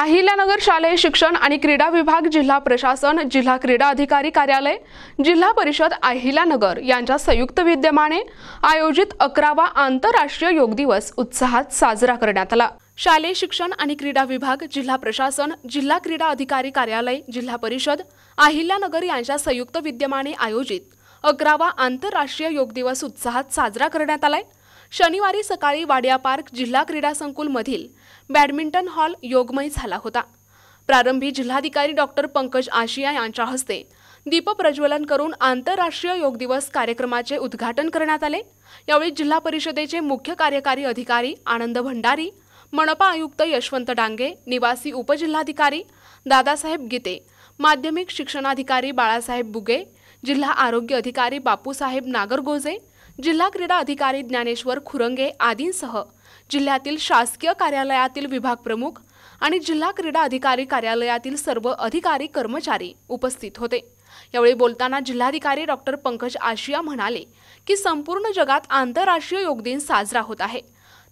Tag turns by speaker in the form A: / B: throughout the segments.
A: अहिल्यानगर शालेय शिक्षण आणि क्रीडा विभाग, जिल्हा प्रशासन, जिल्हा क्रीडा अधिकारी कार्यालय, जिल्हा परिषद अहिल्यानगर यांच्या संयुक्त विद्यमाने आयोजित 11वा आंतरराष्ट्रीय योग दिवस उत्साहात साजरा करण्यात आला। शालेय शिक्षण आणि क्रीडा विभाग, जिल्हा प्रशासन, जिल्हा क्रीडा अधिकारी कार्यालय, जिल्हा परिषद अहिल्यानगर यांच्या संयुक्त विद्यमाने आयोजित 11वा आंतरराष्ट्रीय योग दिवस उत्साहात साजरा करण्यात आलाय। शनिवारी सकाळी वाडिया पार्क जिल्हा क्रीडा संकुल मधील बॅडमिंटन हॉल योगमय झाला होता। प्रारंभी जिल्हाधिकारी डॉक्टर पंकज आशिया यांच्या हस्ते दीप प्रज्वलन करून आंतरराष्ट्रीय योग दिवस कार्यक्रमाचे उद्घाटन करण्यात आले। यावेळी जिल्हा परिषदेचे मुख्य कार्यकारी अधिकारी आनंद भंडारी, मनपा आयुक्त यशवंत डांगे, निवासी उपजिल्हाधिकारी दादासाहेब गीते, माध्यमिक शिक्षणाधिकारी बाळासाहेब बुगे, जिल्हा आरोग्य अधिकारी बापूसाहेब नागरगोजे, जिल्हा क्रीडा अधिकारी ज्ञानेश्वर खुरंगे आदींसह जिल्ह्यातील शासकीय कार्यालयातील विभाग प्रमुख आणि जिल्हा क्रीडा अधिकारी कार्यालयातील सर्व अधिकारी कर्मचारी उपस्थित होते। यावेळी बोलताना जिल्हाधिकारी डॉक्टर पंकज आशिया म्हणाले की संपूर्ण जगात आंतरराष्ट्रीय योग दिन साजरा होत आहे,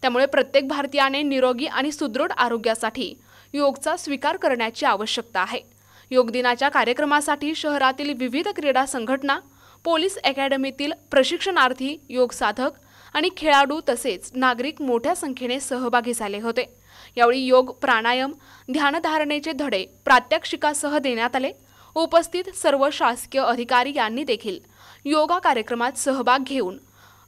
A: त्यामुळे प्रत्येक भारतीयाने निरोगी आणि सुदृढ आरोग्यासाठी योगचा स्वीकार करण्याची आवश्यकता आहे। योग दिनाच्या कार्यक्रमासाठी शहरातील विविध क्रीडा संघटना, पोलीस अकॅडमीतील प्रशिक्षणार्थी, योग साधक आणि खेळाडू तसेच नागरिक मोठ्या संख्येने सहभागी झाले होते। यावेळी योग, प्राणायाम, ध्यानधारणेचे धडे प्रात्यक्षिकासह देण्यात आले। उपस्थित सर्व शासकीय अधिकारी यांनी देखील योगा कार्यक्रमात सहभाग घेऊन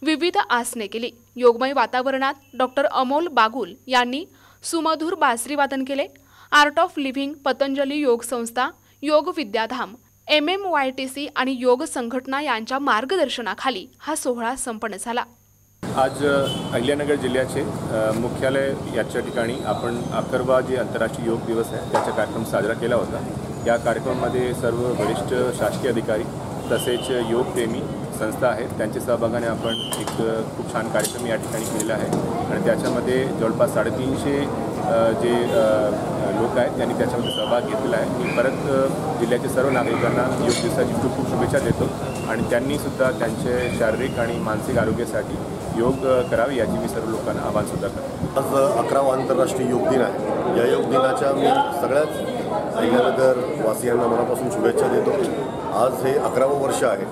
A: विविध आसने केली। योगमय वातावरणात डॉक्टर अमोल बागुल यांनी सुमधुर बासरी वादन केले। आर्ट ऑफ लिव्हिंग, पतंजली योग संस्था, योग विद्याधाम, MMYTC आणि योग संघटना यांच्या मार्गदर्शनाखाली हा सोहळा संपन्न झाला।
B: आज अहिल्यानगर जिल्ह्याचे मुख्यालय याच्या ठिकाणी आपण 11वा जे आंतरराष्ट्रीय योग दिवस आहे त्याचा कार्यक्रम साजरा केला होता। या कार्यक्रमामध्ये सर्व वरिष्ठ शासकीय अधिकारी तसेच योगप्रेमी संस्था आहेत, त्यांच्या सहभागाने आपण एक खूप छान कार्यक्रम या ठिकाणी केलेला आहे आणि त्याच्यामध्ये जवळपास 350 जे लोक आहेत त्यांनी त्याच्यामध्ये सहभाग घेतलेला आहे। मी परत जिल्ह्याच्या सर्व नागरिकांना योग दिवसाची खूप खूप शुभेच्छा देतो आणि त्यांनीसुद्धा त्यांचे शारीरिक आणि मानसिक आरोग्यासाठी योग करावे याची मी सर्व लोकांना आवाहन सुद्धा करतो।
C: आज 11वा आंतरराष्ट्रीय योग दिन आहे। या योग दिनाच्या मी सगळ्याच अहिल्यानगर वासियांना मनापासून शुभेच्छा देतो। आज हे 11वं वर्ष आहे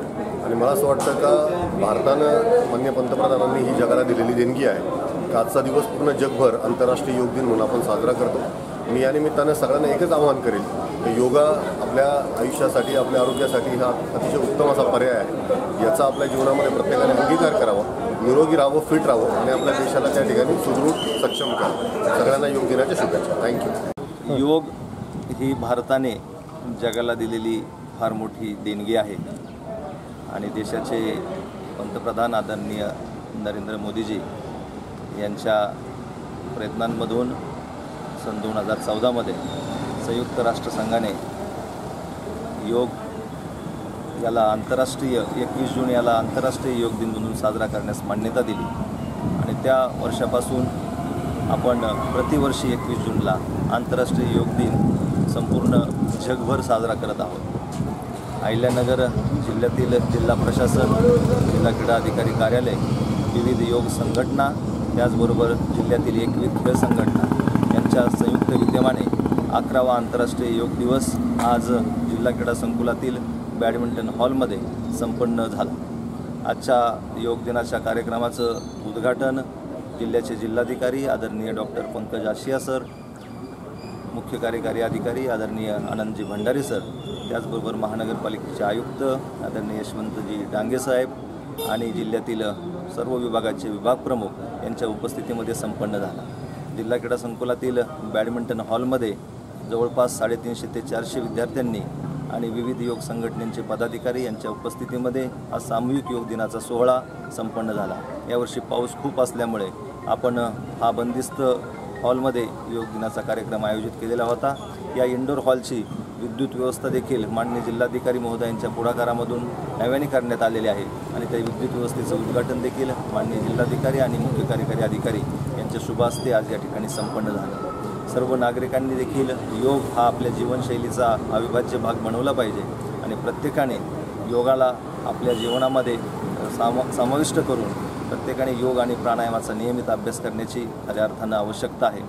C: आणि मला असं वाटतं का भारतानं माननीय पंतप्रधानांनी ही जगाला दिलेली देणगी आहे की आजचा दिवस पूर्ण जगभर आंतरराष्ट्रीय योग दिन म्हणून आपण साजरा करतो। मी या निमित्तानं सगळ्यांना एकच आवाहन करेल की योगा आपल्या आयुष्यासाठी, आपल्या आरोग्यासाठी हा अतिशय उत्तम असा पर्याय आहे। याचा आपल्या जीवनामध्ये प्रत्येकाने अंगीकार करावा, निरोगी राहावं, फिट राहावं आणि आपल्या देशाला त्या ठिकाणी सुदृढ, सक्षम करावं। सगळ्यांना योग दिनाच्या शुभेच्छा। थँक्यू।
D: योग ही भारताने जगाला दिलेली फार मोठी देणगी आहे आणि देशाचे पंतप्रधान आदरणीय नरेंद्र मोदीजी यांच्या प्रयत्नांमधून सन 2014मध्ये संयुक्त राष्ट्रसंघाने योग याला आंतरराष्ट्रीय 21 जून याला आंतरराष्ट्रीय योग दिन म्हणून साजरा करण्यास मान्यता दिली आणि त्या वर्षापासून आपण प्रतिवर्षी 21 जूनला आंतरराष्ट्रीय योग दिन संपूर्ण जगभर साजरा करत आहोत। अहिल्यानगर जिल्ह्यातील जिल्हा प्रशासन, जिल्हा क्रीडा अधिकारी कार्यालय, विविध योग संघटना, त्याचबरोबर जिल्ह्यातील 21 खेळ संघटना यांच्या संयुक्त विद्यमाने 11वा आंतरराष्ट्रीय योग दिवस आज जिल्हा क्रीडा संकुलातील बॅडमिंटन हॉलमध्ये संपन्न झाला। आजच्या योग दिनाच्या कार्यक्रमाचं उद्घाटन जिल्ह्याचे जिल्हाधिकारी आदरणीय डॉक्टर पंकज आशिया सर, मुख्य कार्यकारी अधिकारी आदरणीय आनंदजी भंडारी सर, त्याचबरोबर महानगरपालिकेचे आयुक्त आदरणीय यशवंतजी डांगे साहेब आणि जिल्ह्यातील सर्व विभागाचे विभाग प्रमुख यांच्या उपस्थितीमध्ये संपन्न झाला। जिल्हा क्रीडा संकुलातील बॅडमिंटन हॉलमध्ये जवळपास 350 ते 400 विद्यार्थ्यांनी आणि विविध योग संघटनेचे पदाधिकारी यांच्या उपस्थितीमध्ये हा सामूहिक योग दिनाचा सोहळा संपन्न झाला। यावर्षी पाऊस खूप असल्यामुळे आपण हा बंदिस्त हॉलमध्ये योग दिनाचा कार्यक्रम आयोजित केलेला होता। या इंडोर हॉलची विद्युत व्यवस्था देखील माननीय जिल्हाधिकारी महोदयांच्या पुढाकारामधून नव्याने करण्यात आलेली आहे आणि त्या विद्युत व्यवस्थेचं उद्घाटन देखील माननीय जिल्हाधिकारी आणि मुख्य कार्यकारी अधिकारी यांच्या शुभ हस्ते आज या ठिकाणी संपन्न झालं। सर्व नागरिकांनी देखील योग हा आपल्या जीवनशैलीचा अविभाज्य भाग बनवला पाहिजे आणि प्रत्येकाने योगाला आपल्या जीवनामध्ये समाविष्ट करून प्रत्येकाने योग आणि प्राणायामाचा नियमित अभ्यास करण्याची खऱ्या अर्थानं आवश्यकता आहे।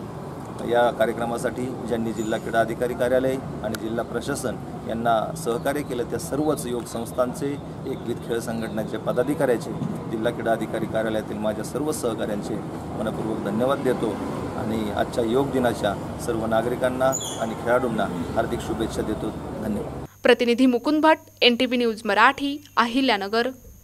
D: या कार्यक्रमासाठी ज्यांनी जिल्हा क्रीडा अधिकारी कार्यालय आणि जिल्हा प्रशासन यांना सहकार्य केलं त्या सर्वच योग संस्थांचे, एकविध खेळ संघटनेचे पदाधिकाऱ्याचे, जिल्हा क्रीडा अधिकारी कार्यालयातील माझ्या सर्व सहकाऱ्यांचे मनपूर्वक धन्यवाद देतो आणि आजच्या योग दिनाच्या सर्व नागरिकांना आणि खेळाडूंना हार्दिक शुभेच्छा देतो. धन्यवाद.
A: प्रतिनिधी मुकुंद भट्ट, NTV न्यूज मराठी, अहिल्यानगर.